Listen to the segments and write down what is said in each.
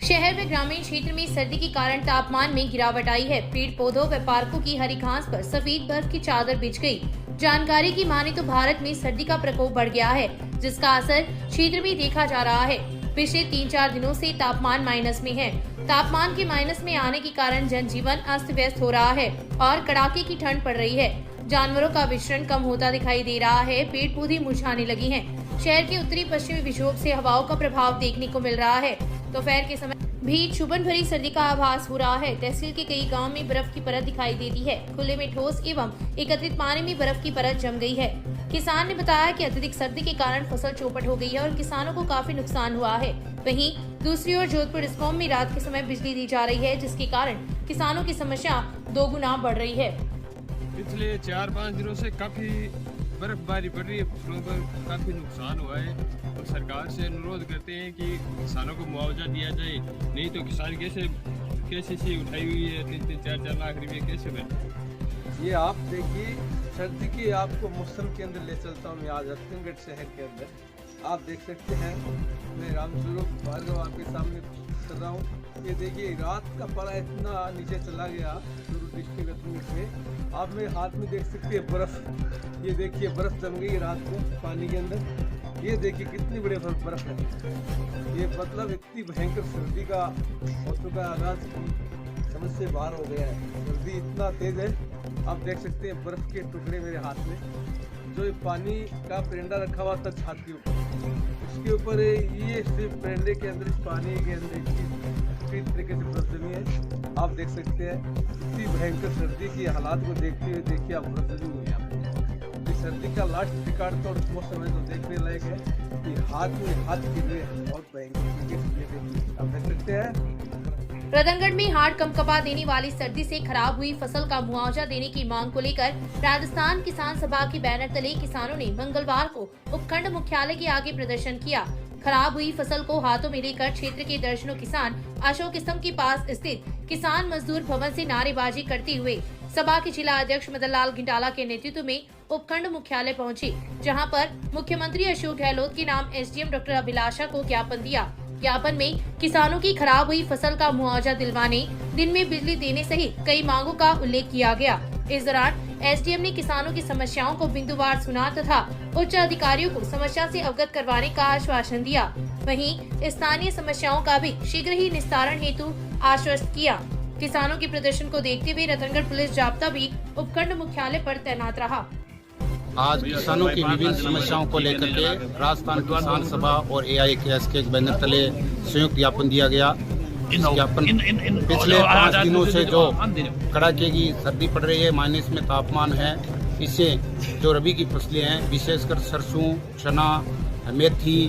शहर व ग्रामीण क्षेत्र में सर्दी के कारण तापमान में गिरावट आई है। पेड़ पौधों व पार्कों की हरी घास पर सफेद बर्फ की चादर बिछ गई। जानकारी की माने तो भारत में सर्दी का प्रकोप बढ़ गया है, जिसका असर क्षेत्र में देखा जा रहा है। पिछले 3-4 दिनों से तापमान माइनस में है। तापमान के माइनस में आने के कारण जनजीवन अस्त व्यस्त हो रहा है और कड़ाके की ठंड पड़ रही है। जानवरों का विचरण कम होता दिखाई दे रहा है। पेड़ पौधे मुरझाने लगी हैं। शहर के उत्तरी पश्चिमी विक्षोभ से हवाओं का प्रभाव देखने को मिल रहा है। दोपहर के समय भी चुभन भरी सर्दी का आभास हो रहा है। तहसील के कई गांव में बर्फ की परत दिखाई देती है। खुले में ठोस एवं एकत्रित पानी में बर्फ की परत जम गई है। किसान ने बताया कि अत्यधिक सर्दी के कारण फसल चौपट हो गई है और किसानों को काफी नुकसान हुआ है। वहीं दूसरी ओर जोधपुर डिस्कॉम में रात के समय बिजली दी जा रही है, जिसके कारण किसानों की समस्या दोगुना बढ़ रही है। पिछले 4-5 दिनों से काफी बर्फबारी पड़ रही है, फसलों पर काफी नुकसान हुआ है। तो सरकार से अनुरोध करते हैं कि किसानों को मुआवजा दिया जाए, नहीं तो किसान कैसे उठाई हुई है 3-4 लाख रुपए कैसे बने। ये आप देखिए, सर्दी की आपको मौसम के अंदर ले चलता हूँ मैं आज हकीमगढ़ शहर के अंदर। आप देख सकते हैं, मैं रामस्वरूप भार्गव आपके सामने कर रहा हूँ। ये देखिए, रात का पारा इतना नीचे चला गया डिस्ट्रिक्ट में। आप मेरे हाथ में देख सकते हैं बर्फ। ये देखिए, बर्फ जम गई रात को पानी के अंदर। ये देखिए कितनी बड़ी बर्फ है। ये मतलब इतनी भयंकर सर्दी का हो चुका आगाज, समझ से बाहर हो गया है। सर्दी इतना तेज है, आप देख सकते हैं बर्फ के टुकड़े मेरे हाथ में। जो पानी का पेंडा रखा हुआ था छत के ऊपर, उसके ऊपर ये सिर्फ पेंडे के अंदर, इस पानी के अंदर इस तरीके से बर्फ जमी है। आप देख सकते हैं इतनी भयंकर सर्दी की हालात को देखते हुए देखिए आप बर्फ जमी हुई है। इस सर्दी का लास्ट रिकॉर्ड तो मौसम है तो देखने लायक है कि हाथ में हाथ गिर रहे हैं। बहुत भयंकर आप देख सकते हैं। रतनगढ़ में हाड़ कंपकपा देने वाली सर्दी से खराब हुई फसल का मुआवजा देने की मांग को लेकर राजस्थान किसान सभा के बैनर तले किसानों ने मंगलवार को उपखंड मुख्यालय के आगे प्रदर्शन किया। खराब हुई फसल को हाथों में लेकर क्षेत्र के दर्जनों किसान अशोक स्तंभ के पास स्थित किसान मजदूर भवन से नारेबाजी करते हुए सभा के जिला अध्यक्ष मदन लाल घिंटाला के नेतृत्व में उपखंड मुख्यालय पहुंचे, जहां पर मुख्यमंत्री अशोक गहलोत के नाम एसडीएम डॉक्टर अभिलाषा को ज्ञापन दिया। ज्ञापन में किसानों की खराब हुई फसल का मुआवजा दिलवाने, दिन में बिजली देने सहित कई मांगों का उल्लेख किया गया। इस दौरान एसडीएम ने किसानों की समस्याओं को बिंदुवार सुना तथा उच्च अधिकारियों को समस्या से अवगत करवाने का आश्वासन दिया। वहीं स्थानीय समस्याओं का भी शीघ्र ही निस्तारण हेतु आश्वस्त किया। किसानों के प्रदर्शन को देखते हुए रतनगढ़ पुलिस जाब्ता भी उपखंड मुख्यालय पर तैनात रहा। आज किसानों की विभिन्न समस्याओं को लेकर के राजस्थान किसान सभा और AIKS के बैनर तले संयुक्त ज्ञापन दिया गया। इस ज्ञापन पिछले 5 दिनों से जो कड़ाके की सर्दी पड़ रही है, माइनस में तापमान है, इससे जो रबी की फसलें हैं, विशेषकर सरसों, चना, मेथी,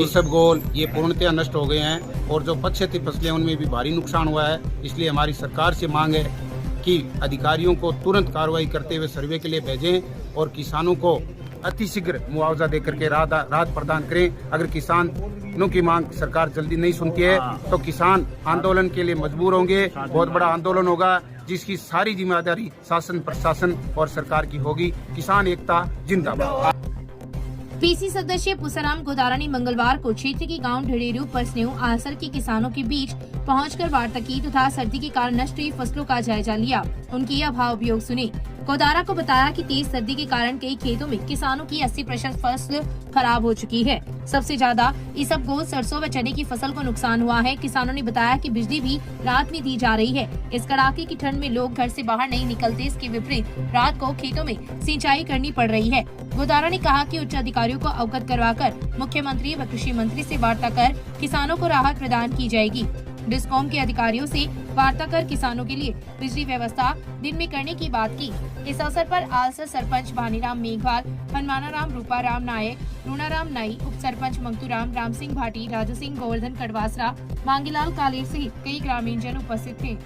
इसबगोल, ये पूर्णतः नष्ट हो गए हैं और जो पक्षती फसलें उनमें भी भारी नुकसान हुआ है। इसलिए हमारी सरकार से मांग है कि अधिकारियों को तुरंत कार्रवाई करते हुए सर्वे के लिए भेजें और किसानों को अतिशीघ्र मुआवजा देकर के राहत प्रदान करें। अगर किसानों की मांग सरकार जल्दी नहीं सुनती है तो किसान आंदोलन के लिए मजबूर होंगे। बहुत बड़ा आंदोलन होगा, जिसकी सारी जिम्मेदारी शासन, प्रशासन और सरकार की होगी। किसान एकता जिंदाबाद। पीसी सदस्य पुसाराम गोदारा ने मंगलवार को क्षेत्र के गांव ढेड़ेरू, परसनेऊ, आसर के किसानों के बीच पहुंचकर वार्ता की तथा सर्दी के कारण नष्ट हुई फसलों का जायजा लिया। उनके अभाव अभियोग सुने। गोदारा को बताया कि तेज सर्दी के कारण कई खेतों में किसानों की 80% फसल खराब हो चुकी है। सबसे ज्यादा इसबगोल, सरसों व चने की फसल को नुकसान हुआ है। किसानों ने बताया कि बिजली भी रात में दी जा रही है। इस कड़ाके की ठंड में लोग घर से बाहर नहीं निकलते। इसके विपरीत रात को खेतों में सिंचाई करनी पड़ रही है। गोदारा ने कहा कि उच्च अधिकारियों को अवगत करवाकर मुख्यमंत्री व कृषि मंत्री से वार्ता कर किसानों को राहत प्रदान की जाएगी। डिस्कॉम के अधिकारियों से वार्ता कर किसानों के लिए बिजली व्यवस्था दिन में करने की बात की। इस अवसर पर आलसर सरपंच भानीराम मेघवाल, हनुमानाराम रूपाराम नायक, रूणाराम नाई, उप सरपंच मंगतूराम, राम सिंह भाटी, राजू सिंह, गोवर्धन कड़वासरा, मांगीलाल कालेर सहित कई ग्रामीण जन उपस्थित थे।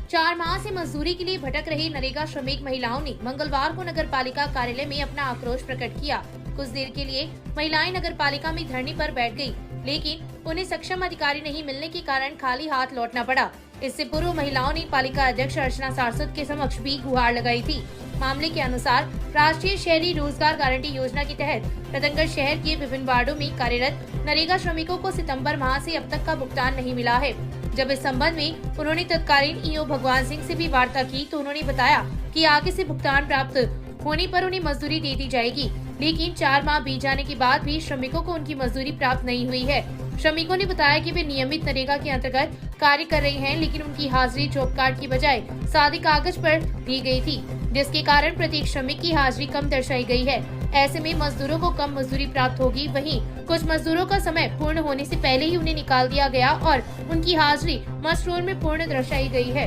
4 माह से मजदूरी के लिए भटक रही नरेगा श्रमिक महिलाओं ने मंगलवार को नगर पालिका कार्यालय में अपना आक्रोश प्रकट किया। कुछ देर के लिए महिलाएं नगर पालिका में धरने पर बैठ गयी, लेकिन उन्हें सक्षम अधिकारी नहीं मिलने के कारण खाली हाथ लौटना पड़ा। इससे पूर्व महिलाओं ने पालिका अध्यक्ष अर्चना सारस्वत के समक्ष भी गुहार लगाई थी। मामले के अनुसार राष्ट्रीय शहरी रोजगार गारंटी योजना के तहत रतनगढ़ शहर के विभिन्न वार्डों में कार्यरत नरेगा श्रमिकों को सितंबर माह से अब तक का भुगतान नहीं मिला है। जब इस संबंध में उन्होंने तत्कालीन ईओ भगवान सिंह से भी वार्ता की तो उन्होंने बताया कि आगे से भुगतान प्राप्त होने पर उन्हें मजदूरी दे दी जाएगी, लेकिन 4 माह बीत जाने के बाद भी श्रमिकों को उनकी मजदूरी प्राप्त नहीं हुई है। श्रमिकों ने बताया कि वे नियमित नरेगा के अंतर्गत कार्य कर रहे हैं, लेकिन उनकी हाजिरी जॉब कार्ड की बजाय सादे कागज पर दी गई थी, जिसके कारण प्रत्येक श्रमिक की हाजिरी कम दर्शाई गई है। ऐसे में मजदूरों को कम मजदूरी प्राप्त होगी। वहीं कुछ मजदूरों का समय पूर्ण होने से पहले ही उन्हें निकाल दिया गया और उनकी हाजिरी मस्ट रोल में पूर्ण दर्शाई गई है।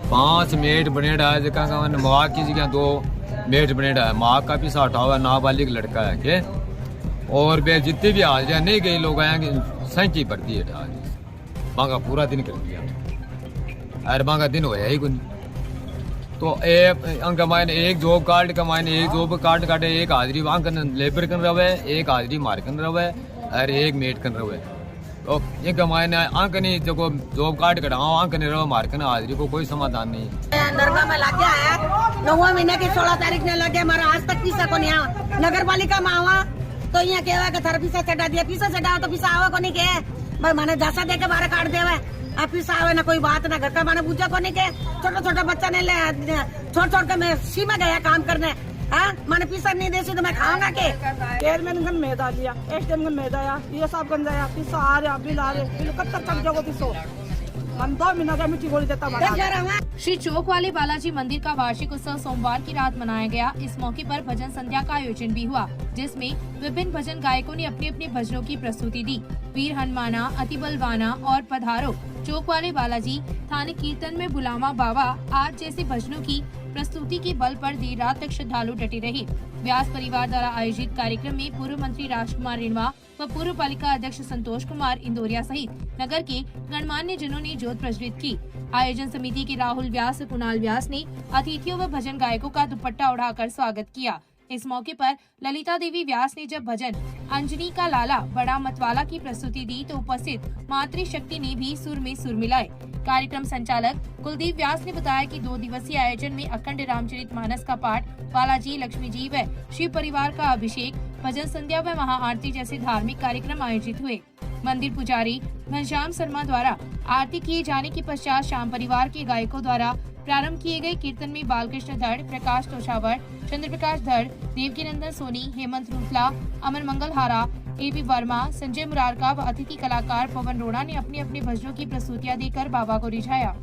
5 मेट बनेड़ा है, माँ की जगह 2 मेट बनेड़ा है। माँ का भी 60 हुआ, नाबालिग लड़का है के और वे जितने भी हाजिरियाँ नहीं गए लोग आएंगे सैंती भरती है मांगा पूरा दिन कर दिया। अरे मांगा दिन होया ही कुछ तो एक मायने एक जॉब कार्ड का मायने एक जॉब कार्ड काटे, एक हाजिरी वहाँ कर लेबर कर रहा है, एक हाजिरी मार कर रहा है और एक मेट कर रहा है। तो एक मायने आंक नहीं जो जॉब कार्ड कटाओ आंक नहीं रहा मार कर हाजिरी को कोई समाधान नहीं। नरगा में लग गया है 9वां महीने की 16 तारीख ने लग गया, हमारा आज तक पीसा को नहीं आवा। नगर पालिका में आवा तो यहाँ कहवा के थारा पीसा चढ़ा दिया, पीसा चढ़ाओ तो पीसा आवा को नहीं के भाई मैंने जैसा दे के बारह काट देवा अब पीसा आवे ना कोई बात ना घर का मैंने पूछा को नहीं के छोटा बच्चा ने ले छोड़ के मैं सीमा गया काम करने। हाँ मैंने पीसा नहीं दे तो मैं खाऊंगा के केर में गन मैदा लिया एसडीएम गन मैदा या ये सब गन जाया पीसा आ रहा बिल आ रहे बिल कब तक जाओ पीसो हम 2 महीना का मिट्टी गोली देता बता। श्री चौक वाले बालाजी मंदिर का वार्षिक उत्सव सोमवार की रात मनाया गया। इस मौके पर भजन संध्या का आयोजन भी हुआ, जिसमें विभिन्न भजन गायकों ने अपने अपने भजनों की प्रस्तुति दी। वीर हनुमाना, अति बलवाना और पधारो चौक वाले बालाजी, थाने कीर्तन में बुलावा बाबा आज जैसे भजनों की प्रस्तुति के बल पर देर रात तक श्रद्धालु डटे रहे। व्यास परिवार द्वारा आयोजित कार्यक्रम में पूर्व मंत्री राजकुमार रिणवा व पूर्व पालिका अध्यक्ष संतोष कुमार इंदौरिया सहित नगर के गणमान्य जनों ने ज्योत प्रज्वलित की। आयोजन समिति के राहुल व्यास व कुणाल व्यास ने अतिथियों व भजन गायकों का दुपट्टा उड़ाकर स्वागत किया। इस मौके पर ललिता देवी व्यास ने जब भजन अंजनी का लाला बड़ा मतवाला की प्रस्तुति दी तो उपस्थित मातृशक्ति ने भी सुर में सुर मिलाए। कार्यक्रम संचालक कुलदीप व्यास ने बताया कि 2 दिवसीय आयोजन में अखंड रामचरितमानस का पाठ, बालाजी, लक्ष्मी जी व शिव परिवार का अभिषेक, भजन संध्या व महाआरती जैसे धार्मिक कार्यक्रम आयोजित हुए। मंदिर पुजारी घनश्याम शर्मा द्वारा आरती किए जाने के पश्चात श्याम परिवार के गायकों द्वारा प्रारंभ किए गए कीर्तन में बालकृष्ण धड़, प्रकाश तोशावर, चंद्र प्रकाश धड़, देवकीनंदन सोनी, हेमंत रूपला, अमर मंगल हारा, एपी वर्मा, संजय मुरारका व अतिथि कलाकार पवन रोड़ा ने अपने अपने भजनों की प्रस्तुतियां देकर बाबा को रिझाया।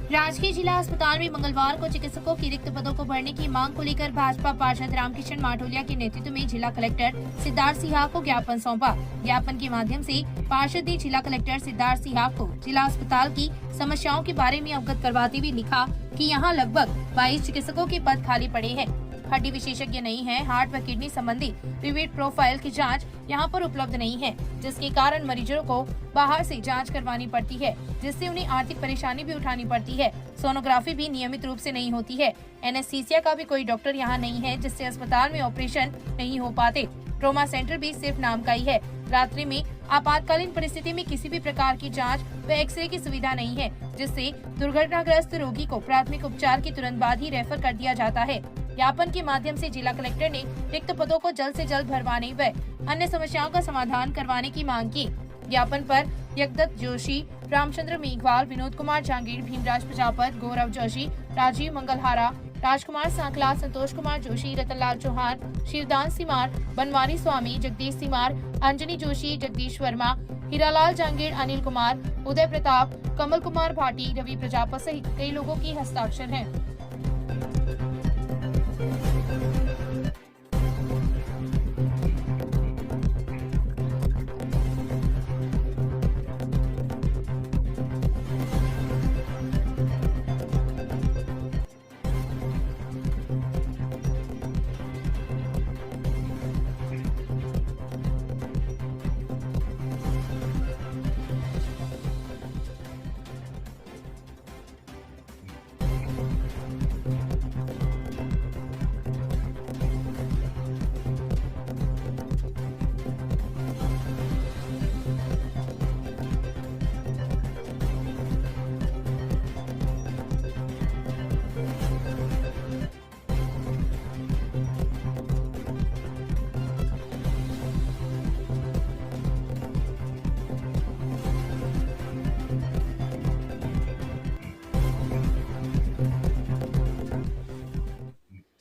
राजकीय जिला अस्पताल में मंगलवार को चिकित्सकों की रिक्त पदों को भरने की मांग को लेकर भाजपा पार्षद रामकिशन माटोलिया के नेतृत्व में जिला कलेक्टर सिद्धार्थ सिंह को ज्ञापन सौंपा। ज्ञापन के माध्यम से पार्षद ने जिला कलेक्टर सिद्धार्थ सिंह को जिला अस्पताल की समस्याओं के बारे में अवगत करवाते हुए लिखा कि यहां लगभग 22 चिकित्सकों के पद खाली पड़े हैं। हड्डी विशेषज्ञ नहीं है, हार्ट व किडनी संबंधी विविध प्रोफाइल की जांच यहां पर उपलब्ध नहीं है, जिसके कारण मरीजों को बाहर से जांच करवानी पड़ती है, जिससे उन्हें आर्थिक परेशानी भी उठानी पड़ती है। सोनोग्राफी भी नियमित रूप से नहीं होती है। एनेस्थीसिया का भी कोई डॉक्टर यहां नहीं है, जिससे अस्पताल में ऑपरेशन नहीं हो पाते। ट्रोमा सेंटर भी सिर्फ नाम का ही है। रात्रि में आपातकालीन परिस्थिति में किसी भी प्रकार की जांच व एक्सरे की सुविधा नहीं है, जिससे दुर्घटनाग्रस्त रोगी को प्राथमिक उपचार के तुरंत बाद ही रेफर कर दिया जाता है। ज्ञापन के माध्यम से जिला कलेक्टर ने रिक्त पदों को जल्द से जल्द भरवाने व अन्य समस्याओं का समाधान करवाने की मांग की। ज्ञापन पर यज्ञदत्त जोशी, रामचंद्र मेघवाल, विनोद कुमार जहांगीर, भीमराज प्रजापत, गौरव जोशी, राजीव मंगलहारा, राजकुमार सांकला, संतोष कुमार जोशी, रतनलाल चौहान, शिवदान सिमार, बनवारी स्वामी, जगदीश सिमार, अंजनी जोशी, जगदीश वर्मा, हीरालाल जहांगीर, अनिल कुमार, उदय प्रताप, कमल कुमार भाटी, रवि प्रजापत सहित कई लोगों की हस्ताक्षर हैं।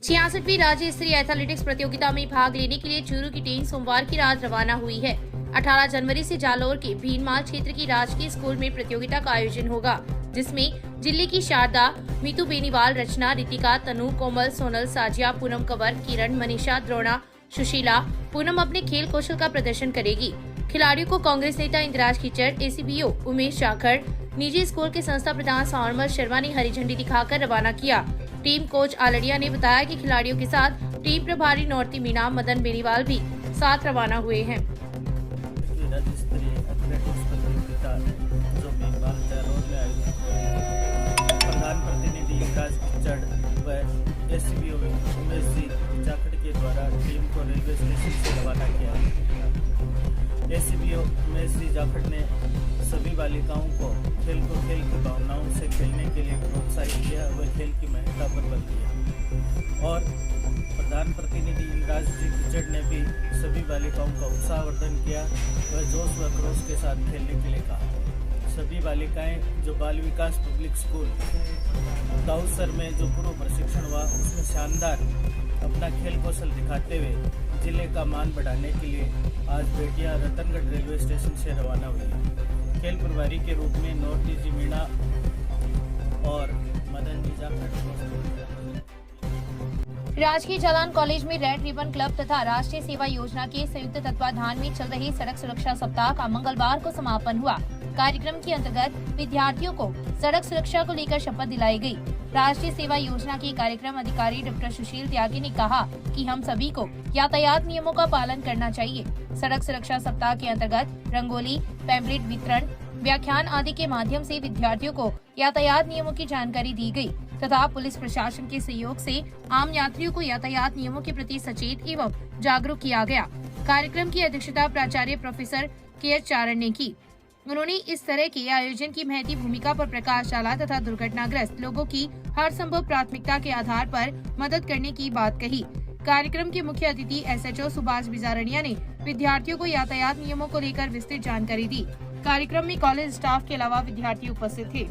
66वीं राज्य स्तरीय एथलेटिक्स प्रतियोगिता में भाग लेने के लिए चूरू की टीम सोमवार की रात रवाना हुई है। 18 जनवरी से जालोर के भीनमाल क्षेत्र की राजकीय स्कूल में प्रतियोगिता का आयोजन होगा, जिसमें जिले की शारदा, मीतू बेनीवाल, रचना, रितिका, तनु, कोमल, सोनल, साजिया, पूनम कंवर, किरण, मनीषा, द्रोणा, सुशीला, पूनम अपने खेल कौशल का प्रदर्शन करेगी। खिलाड़ियों को कांग्रेस नेता इंदिराज खिचड़, ACBO उमेश जाखड़, निजी स्कूल के संस्था प्रधान सावरमल शर्मा ने हरी झंडी दिखाकर रवाना किया। टीम कोच आलड़िया ने बताया कि खिलाड़ियों के साथ टीम प्रभारी नौरती मीना, मदन बेनीवाल भी साथ रवाना हुए हैं। राज्य स्तरीय एथलेटिक्स प्रतियोगिता जो भीनमाल जालोर में आयोजित हुई, प्रधान प्रतिनिधि इंदिराज खिचड़ व ACBO उमेश जी जाखड़ के द्वारा टीम को रेलवे स्टेशन से रवाना किया। ACBO उमेश जी जाखड़ ने सभी बालिकाओं को खेल की भावनाओं से खेलने के लिए प्रोत्साहित किया व खेल की महत्ता पर बल दिया। और प्रधान प्रतिनिधि इंदिराज जी खिचड़ ने भी सभी बालिकाओं का उत्साहवर्धन किया व जोश व क्रोश के साथ खेलने के लिए कहा। सभी बालिकाएं जो बाल विकास पब्लिक स्कूल दाऊसर में जो पूर्व प्रशिक्षण हुआ उसमें शानदार अपना खेल कौशल दिखाते हुए जिले का मान बढ़ाने के लिए आज बेटियां रतनगढ़ रेलवे स्टेशन से रवाना हुई। खेल प्रभारी के रूप में नौरती जी मीणा और मदन जी जाखड़। राजकीय जालान कॉलेज में रेड रिबन क्लब तथा राष्ट्रीय सेवा योजना के संयुक्त तत्वाधान में चल रहे सड़क सुरक्षा सप्ताह का मंगलवार को समापन हुआ। कार्यक्रम के अंतर्गत विद्यार्थियों को सड़क सुरक्षा को लेकर शपथ दिलाई गई। राष्ट्रीय सेवा योजना के कार्यक्रम अधिकारी डॉक्टर सुशील त्यागी ने कहा कि हम सभी को यातायात नियमों का पालन करना चाहिए। सड़क सुरक्षा सप्ताह के अंतर्गत रंगोली, पैम्पलेट वितरण, व्याख्यान आदि के माध्यम से विद्यार्थियों को यातायात नियमों की जानकारी दी गई तथा पुलिस प्रशासन के सहयोग से आम यात्रियों को यातायात नियमों के प्रति सचेत एवं जागरूक किया गया। कार्यक्रम की अध्यक्षता प्राचार्य प्रोफेसर KH चारण ने की। उन्होंने इस तरह के आयोजन की महती भूमिका पर प्रकाश डाला तथा दुर्घटनाग्रस्त लोगों की हर संभव प्राथमिकता के आधार पर मदद करने की बात कही। कार्यक्रम के मुख्य अतिथि SHO सुभाष बिजारनिया ने विद्यार्थियों को यातायात नियमों को लेकर विस्तृत जानकारी दी। कार्यक्रम में कॉलेज स्टाफ के अलावा विद्यार्थी उपस्थित थे।